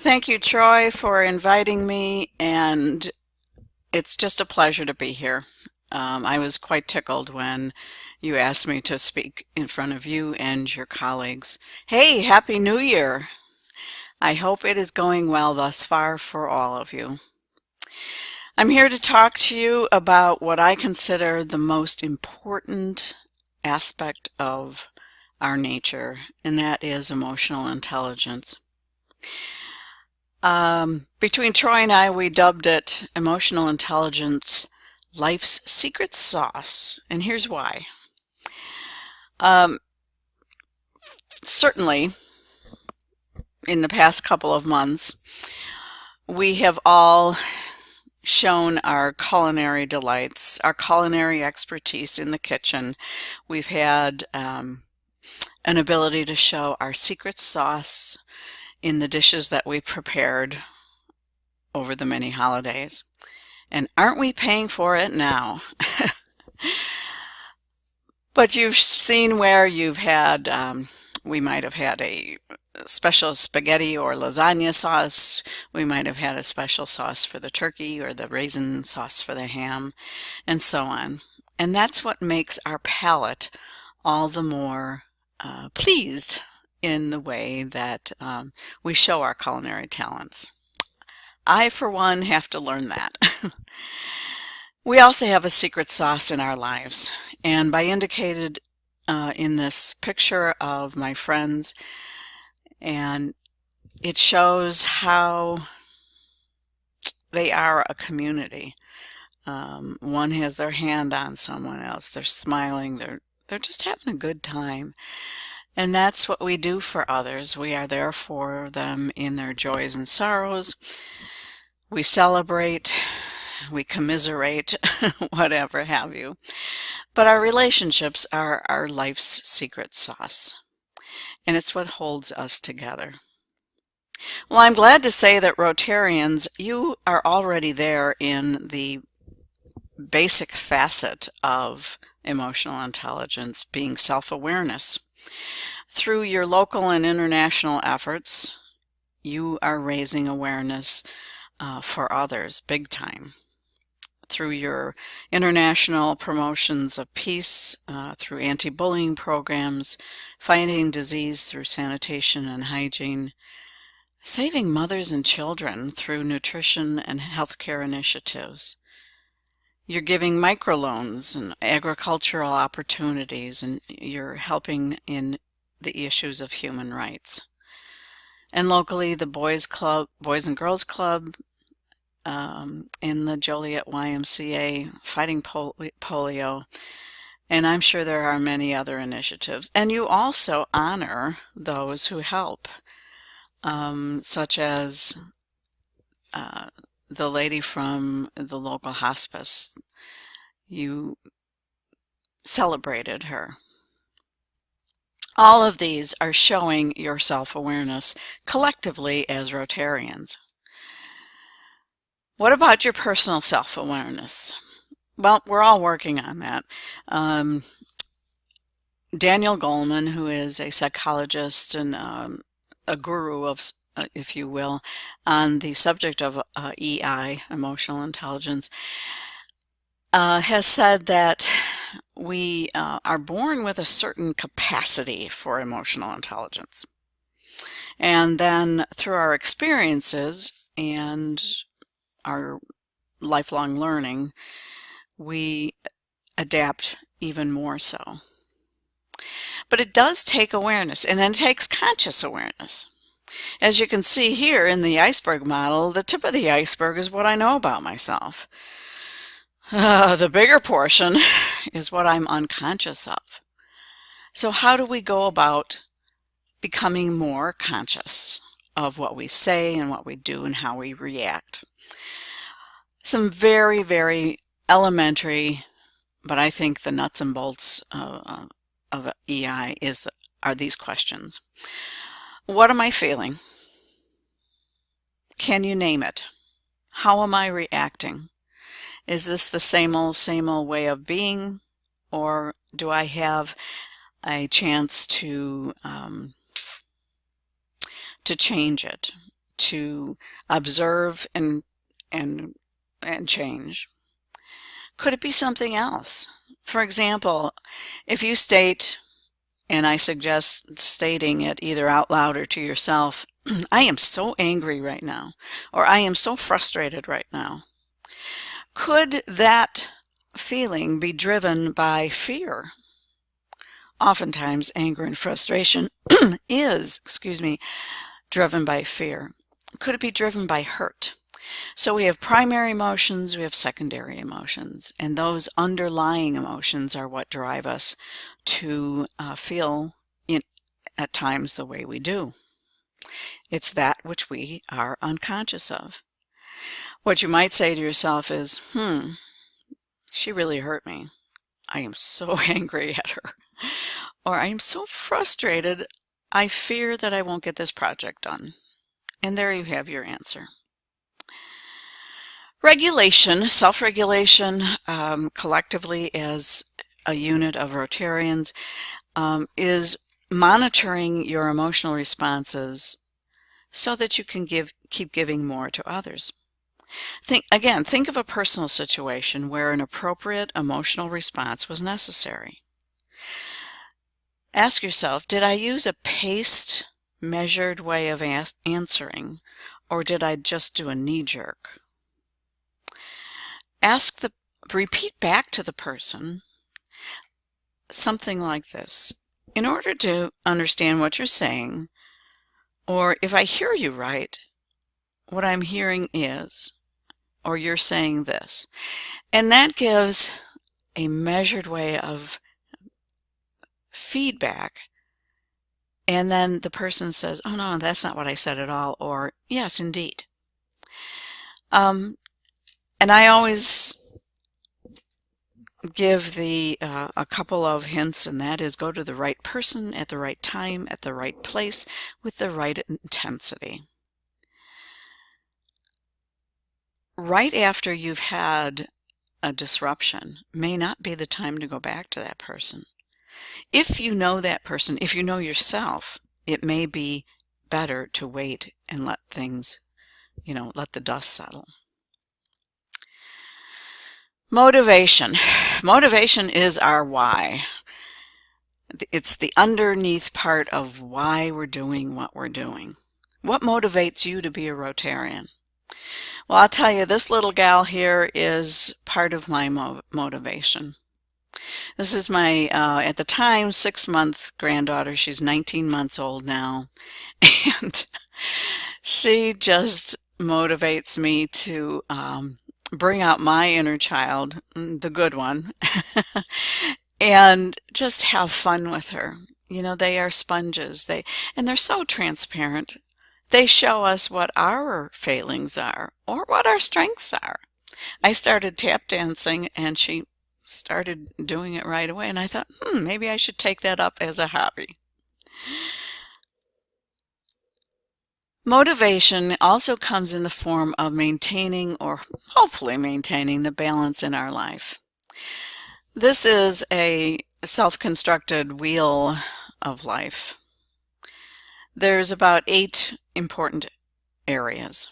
Thank you, Troy, for inviting me, and it's just a pleasure to be here. I was quite tickled when you asked me to speak in front of you and your colleagues. Hey, Happy New Year! I hope it is going well thus far for all of you. I'm here to talk to you about what I consider the most important aspect of our nature, and that is emotional intelligence. Between Troy and I, we dubbed it emotional intelligence life's secret sauce, and here's why. Um, Certainly, in the past couple of months, we have all shown our culinary delights, our culinary expertise in the kitchen. We've had an ability to show our secret sauce in the dishes that we've prepared over the many holidays. And aren't we paying for it now? But you've seen where you've had, we might have had a special spaghetti or lasagna sauce. We might have had a special sauce for the turkey or the raisin sauce for the ham, and so on. And that's what makes our palate all the more pleased in the way that we show our culinary talents. I, for one, have to learn that. We also have a secret sauce in our lives, and by indicated in this picture of my friends, and it shows how they are a community. One has their hand on someone else, they're smiling, they're just having a good time. And that's what we do for others. We are there for them in their joys and sorrows. We celebrate, we commiserate, whatever have you. But our relationships are our life's secret sauce, and it's what holds us together. Well, I'm glad to say that Rotarians, you are already there in the basic facet of emotional intelligence, being self-awareness. Through your local and international efforts, you are raising awareness for others big time. Through your international promotions of peace, through anti-bullying programs, fighting disease through sanitation and hygiene, saving mothers and children through nutrition and healthcare initiatives. You're giving microloans and agricultural opportunities, and you're helping in the issues of human rights. And locally, the Boys and Girls Club, in the Joliet YMCA, fighting polio, and I'm sure there are many other initiatives. And you also honor those who help, such as the lady from the local hospice. You celebrated her. All of these are showing your self-awareness collectively as Rotarians. What about your personal self-awareness? Well, we're all working on that. Daniel Goleman, who is a psychologist and a guru of, if you will, on the subject of EI, emotional intelligence, has said that we are born with a certain capacity for emotional intelligence. And then through our experiences and our lifelong learning, we adapt even more so. But it does take awareness, and then it takes conscious awareness. As you can see here in the iceberg model, the tip of the iceberg is what I know about myself. The bigger portion is what I'm unconscious of. So how do we go about becoming more conscious of what we say and what we do and how we react? Some very, very elementary, but I think the nuts and bolts of EI are these questions. What am I feeling? Can you name it? How am I reacting? Is this the same old way of being, or do I have a chance to change it, to observe and change? Could it be something else? For example, if you state, and I suggest stating it either out loud or to yourself, I am so angry right now, or I am so frustrated right now. Could that feeling be driven by fear? Oftentimes, anger and frustration is, driven by fear. Could it be driven by hurt? So we have primary emotions, we have secondary emotions, and those underlying emotions are what drive us to feel at times the way we do. It's that which we are unconscious of. What you might say to yourself is, she really hurt me. I am so angry at her. Or I am so frustrated, I fear that I won't get this project done. And there you have your answer. Regulation, self-regulation, collectively as a unit of Rotarians, is monitoring your emotional responses so that you can keep giving more to others. Think of a personal situation where an appropriate emotional response was necessary. Ask yourself, did I use a paced, measured way of answering, or did I just do a knee-jerk? Repeat back to the person something like this. In order to understand what you're saying, or if I hear you right, what I'm hearing is, or you're saying this. And that gives a measured way of feedback. And then the person says, oh no, that's not what I said at all, or yes, indeed. And I always give a couple of hints, and that is go to the right person at the right time, at the right place, with the right intensity. Right after you've had a disruption may not be the time to go back to that person. If you know that person, if you know yourself, it may be better to wait and let things, let the dust settle. Motivation. Motivation is our why. It's the underneath part of why we're doing what we're doing. What motivates you to be a Rotarian? Well, I'll tell you, this little gal here is part of my motivation. This is my, at the time, 6-month granddaughter. She's 19 months old now. And she just motivates me to bring out my inner child, the good one, and just have fun with her. They are sponges. And they're so transparent. They show us what our failings are or what our strengths are. I started tap dancing and she started doing it right away, and I thought, maybe I should take that up as a hobby. Motivation also comes in the form of maintaining, or hopefully maintaining, the balance in our life. This is a self-constructed wheel of life. There's about 8 important areas.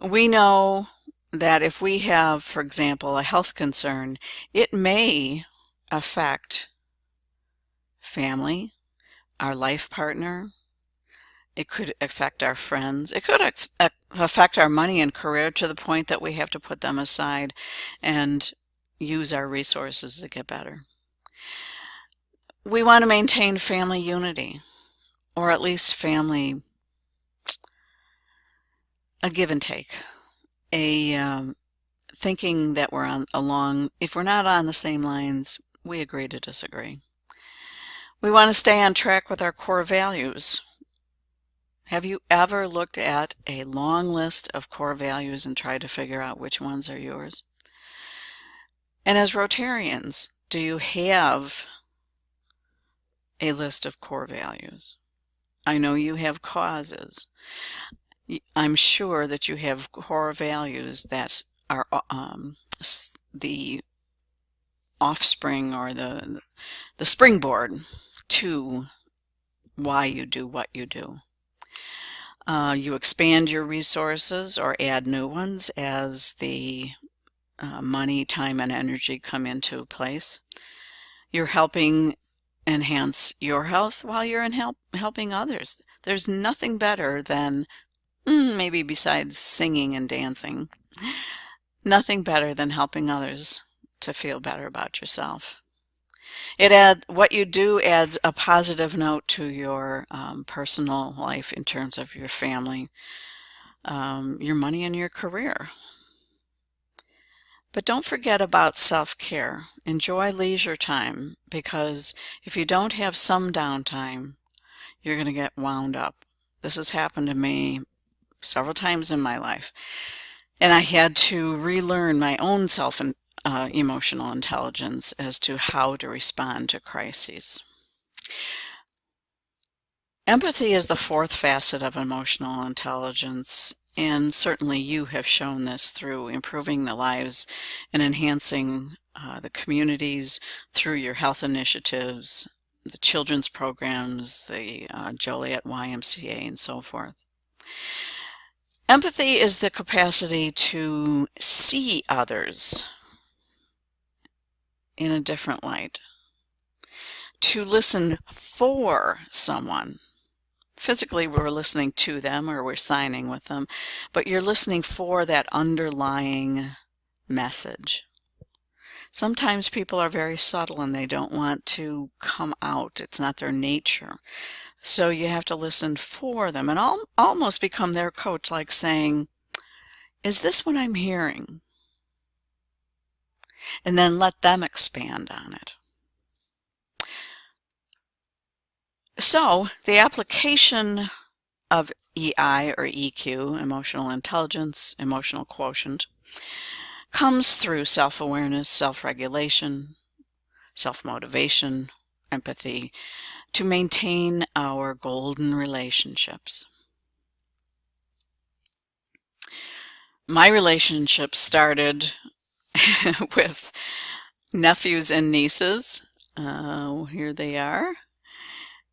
We know that if we have, for example, a health concern, it may affect family, our life partner. It could affect our friends. It could affect our money and career to the point that we have to put them aside and use our resources to get better. We want to maintain family unity, or at least family, a give and take, thinking that we're if we're not on the same lines, we agree to disagree. We want to stay on track with our core values. Have you ever looked at a long list of core values and tried to figure out which ones are yours? And as Rotarians, do you have a list of core values? I know you have causes. I'm sure that you have core values that are the offspring or the springboard to why you do what you do. You expand your resources or add new ones as the money, time, and energy come into place. You're helping enhance your health while you're helping others. There's nothing better than, maybe besides singing and dancing, nothing better than helping others to feel better about yourself. What you do adds a positive note to your personal life in terms of your family, your money, and your career. But don't forget about self-care. Enjoy leisure time, because if you don't have some downtime, you're going to get wound up. This has happened to me several times in my life, and I had to relearn my own emotional intelligence as to how to respond to crises. Empathy is the fourth facet of emotional intelligence, and certainly you have shown this through improving the lives and enhancing the communities through your health initiatives, the children's programs, the Joliet YMCA, and so forth. Empathy is the capacity to see others in a different light, to listen for someone. Physically, we're listening to them or we're signing with them, but you're listening for that underlying message. Sometimes people are very subtle and they don't want to come out. It's not their nature. So you have to listen for them and almost become their coach, like saying, is this what I'm hearing? And then let them expand on it. So the application of EI or EQ, emotional intelligence, emotional quotient, comes through self-awareness, self-regulation, self-motivation, empathy, to maintain our golden relationships. My relationship started with nephews and nieces. Here they are.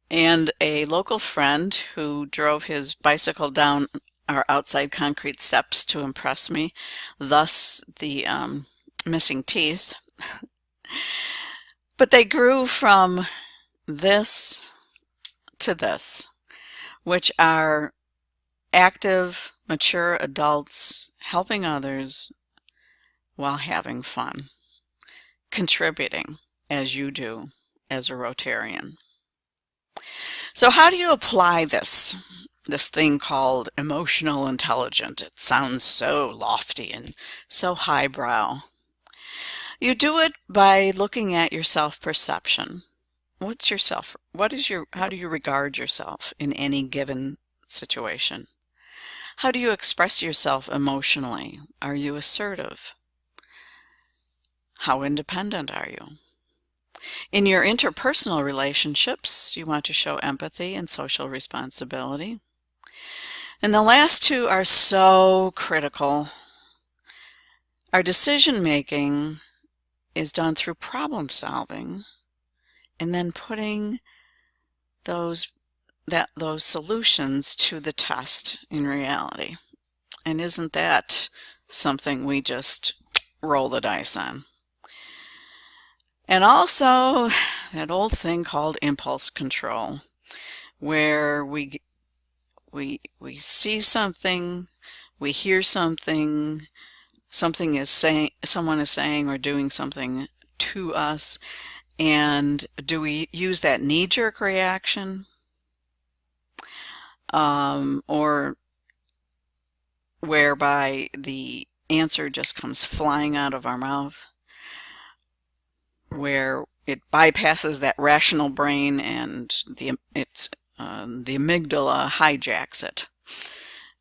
And a local friend who drove his bicycle down our outside concrete steps to impress me, thus the missing teeth. But they grew from this to this, which are active, mature adults helping others while having fun, contributing as you do as a Rotarian. So how do you apply this thing called emotional intelligence? It sounds so lofty and so highbrow. You do it by looking at your self-perception. How do you regard yourself in any given situation? How do you express yourself emotionally? Are you assertive? How independent are you? In your interpersonal relationships, you want to show empathy and social responsibility. And the last two are so critical. Our decision-making is done through problem solving and then putting those solutions to the test in reality. And isn't that something we just roll the dice on? And also that old thing called impulse control, where we see something, we hear something, someone is saying or doing something to us, and do we use that knee-jerk reaction, or whereby the answer just comes flying out of our mouth, where it bypasses that rational brain and the amygdala hijacks it.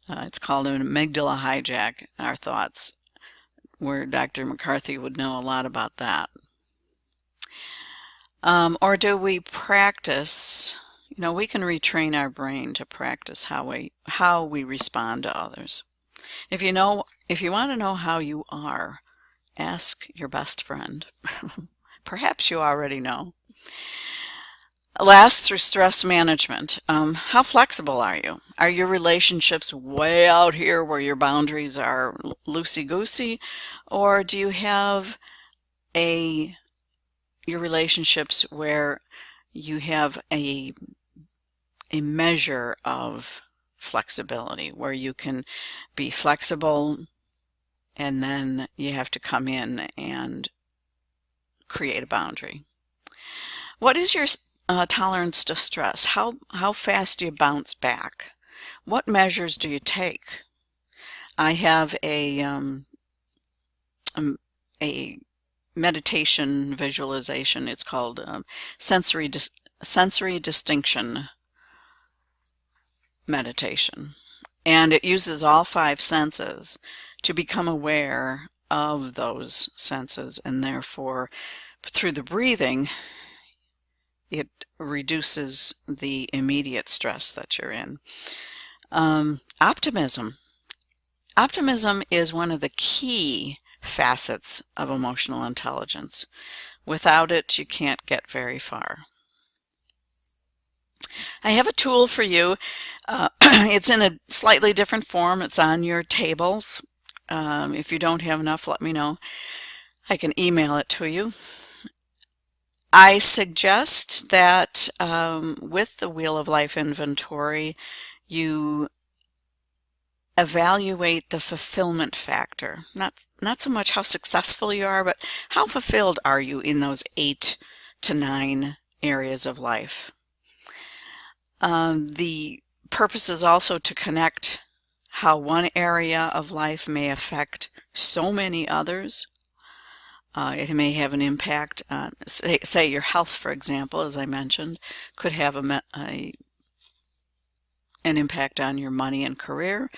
It's called an amygdala hijack, our thoughts, where Dr. McCarthy would know a lot about that. Or do we practice, we can retrain our brain to practice how we respond to others. If you want to know how you are, ask your best friend. Perhaps you already know. Last, through stress management. How flexible are you? Are your relationships way out here where your boundaries are loosey-goosey? Or do you have your relationships where you have a measure of flexibility, where you can be flexible and then you have to come in and create a boundary? What is your tolerance to stress? How fast do you bounce back? What measures do you take? I have a meditation visualization. It's called sensory distinction meditation, and it uses all five senses to become aware of those senses, and therefore through the breathing it reduces the immediate stress that you're in. Optimism. Optimism is one of the key facets of emotional intelligence. Without it, you can't get very far. I have a tool for you. It's in a slightly different form. It's on your tables. If you don't have enough, let me know. I can email it to you. I suggest that with the Wheel of Life inventory, you evaluate the fulfillment factor. Not so much how successful you are, but how fulfilled are you in those 8 to 9 areas of life. The purpose is also to connect how one area of life may affect so many others. It may have an impact on, say your health, for example, as I mentioned, could have an impact on your money and career,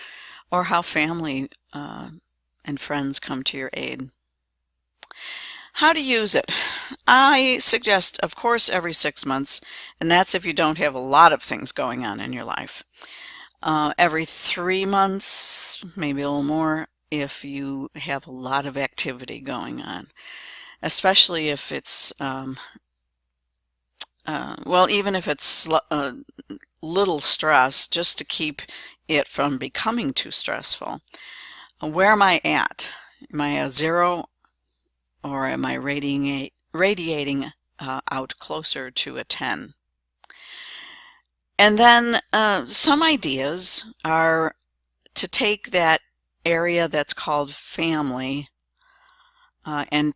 or how family and friends come to your aid. How to use it? I suggest, of course, every 6 months, and that's if you don't have a lot of things going on in your life. Every 3 months, maybe a little more, if you have a lot of activity going on, especially if it's, well, even if it's little stress, just to keep it from becoming too stressful. Where am I at? Am I a 0, or am I radiating out closer to a 10? And then some ideas are to take that area that's called family and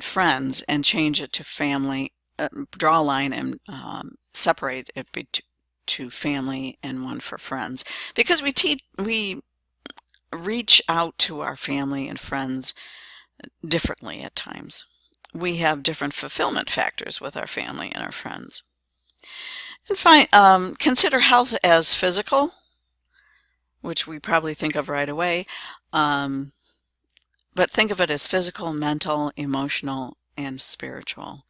friends and change it to family, draw a line and separate it to family and one for friends, because we reach out to our family and friends differently at times. We have different fulfillment factors with our family and our friends. And consider health as physical, which we probably think of right away, but think of it as physical, mental, emotional, and spiritual.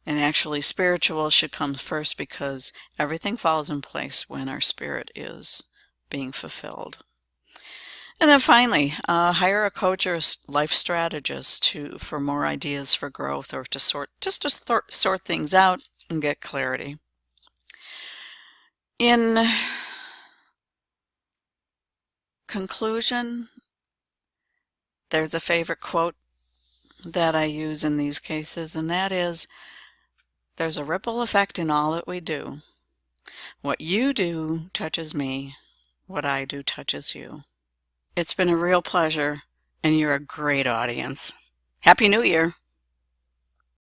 And actually, spiritual should come first, because everything falls in place when our spirit is being fulfilled. And then finally, hire a coach or a life strategist for more ideas for growth, or to sort things out and get clarity. In conclusion, there's a favorite quote that I use in these cases, and that is, there's a ripple effect in all that we do. What you do touches me. What I do touches you. It's been a real pleasure, and you're a great audience. Happy New Year!